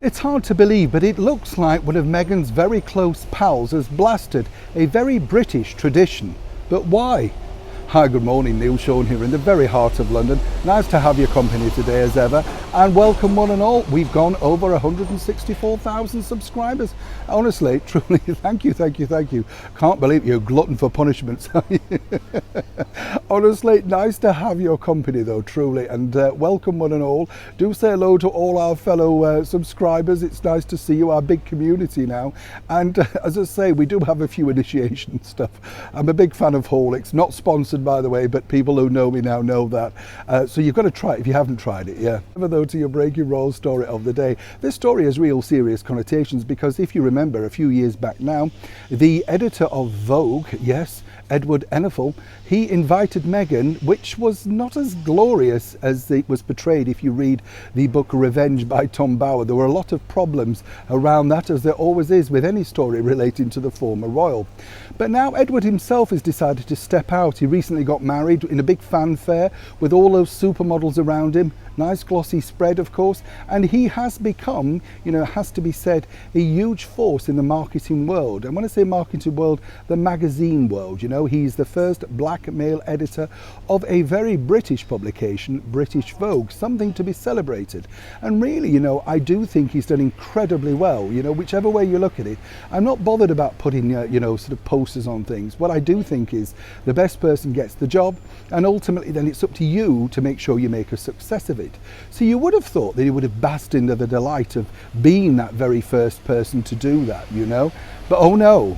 It's hard to believe, but it looks like one of Meghan's very close pals has blasted a very British tradition. But why? Hi, good morning, Neil Sean here in the very heart of London. Nice to have your company today as ever, and welcome one and all. We've gone over 164,000 subscribers. Honestly, truly, thank you. Can't believe you're a glutton for punishments. Honestly, nice to have your company though, truly, and welcome one and all. Do say hello to all our fellow subscribers. It's nice to see you, our big community now. And as I say, we do have a few initiation stuff. I'm a big fan of Horlicks, not sponsored by the way, but people who know me now know that. So you've got to try it if you haven't tried it, yeah. Over though to your breaking roll story of the day. This story has real serious connotations because if you remember a few years back now, the editor of Vogue, yes, Edward Enninful, he invited Meghan, which was not as glorious as it was portrayed if you read the book Revenge by Tom Bower. There were a lot of problems around that, as there always is with any story relating to the former royal. But now Edward himself has decided to step out. He recently got married in a big fanfare with all those supermodels around him. Nice glossy spread, of course, and he has become, you know, it has to be said, a huge force in the marketing world. And when I say marketing world, the magazine world, you know, he's the first black male editor of a very British publication, British Vogue, something to be celebrated. And really, you know, I do think he's done incredibly well, you know, whichever way you look at it. I'm not bothered about putting, you know, sort of posters on things. What I do think is the best person gets the job, and ultimately then it's up to you to make sure you make a success of it. So you would have thought that he would have basked into the delight of being that very first person to do that, you know. But oh no,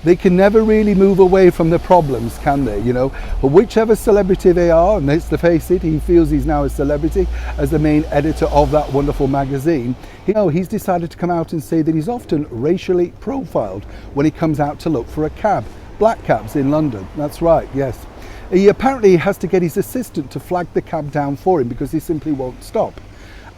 they can never really move away from the problems, can they? You know, but whichever celebrity they are, and let's face it, he feels he's now a celebrity as the main editor of that wonderful magazine. You know, he's decided to come out and say that he's often racially profiled when he comes out to look for a cab. Black cabs in London, that's right, yes. He apparently has to get his assistant to flag the cab down for him because he simply won't stop.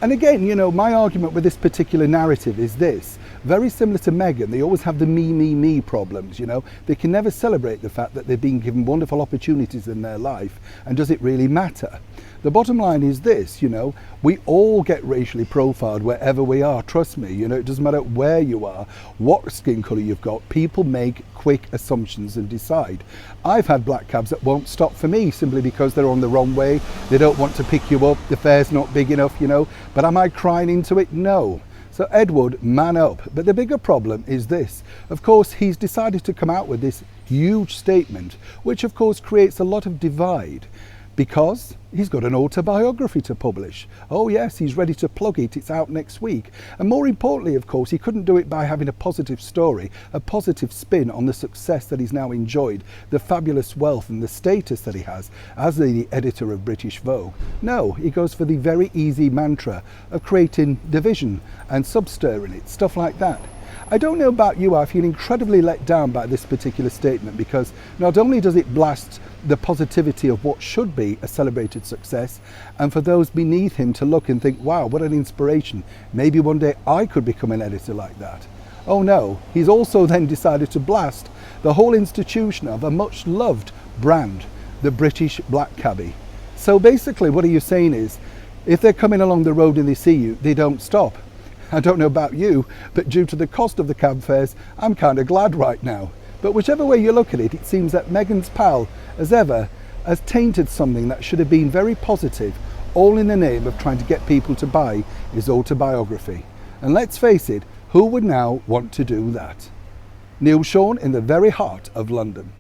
And again, you know, my argument with this particular narrative is this. Very similar to Meghan, they always have the me problems, you know. They can never celebrate the fact that they've been given wonderful opportunities in their life, and does it really matter? The bottom line is this, you know, we all get racially profiled wherever we are, trust me, you know, it doesn't matter where you are, what skin colour you've got, people make quick assumptions and decide. I've had black cabs that won't stop for me simply because they're on the wrong way, they don't want to pick you up, the fare's not big enough, you know, but am I crying into it? No. So Edward, man up. But the bigger problem is this. Of course, he's decided to come out with this huge statement, which of course creates a lot of divide, because he's got an autobiography to publish. Oh yes, he's ready to plug it, it's out next week. And more importantly, of course, he couldn't do it by having a positive story, a positive spin on the success that he's now enjoyed, the fabulous wealth and the status that he has as the editor of British Vogue. No, he goes for the very easy mantra of creating division and substirring it, stuff like that. I don't know about you, I feel incredibly let down by this particular statement because not only does it blast the positivity of what should be a celebrated success, and for those beneath him to look and think, wow, what an inspiration, maybe one day I could become an editor like that. Oh no, he's also then decided to blast the whole institution of a much loved brand, the British black cabbie. So basically what are you saying is, if they're coming along the road and they see you, they don't stop. I don't know about you, but due to the cost of the cab fares, I'm kind of glad right now. But whichever way you look at it, it seems that Meghan's pal, as ever, has tainted something that should have been very positive, all in the name of trying to get people to buy his autobiography. And let's face it, who would now want to do that? Neil Sean in the very heart of London.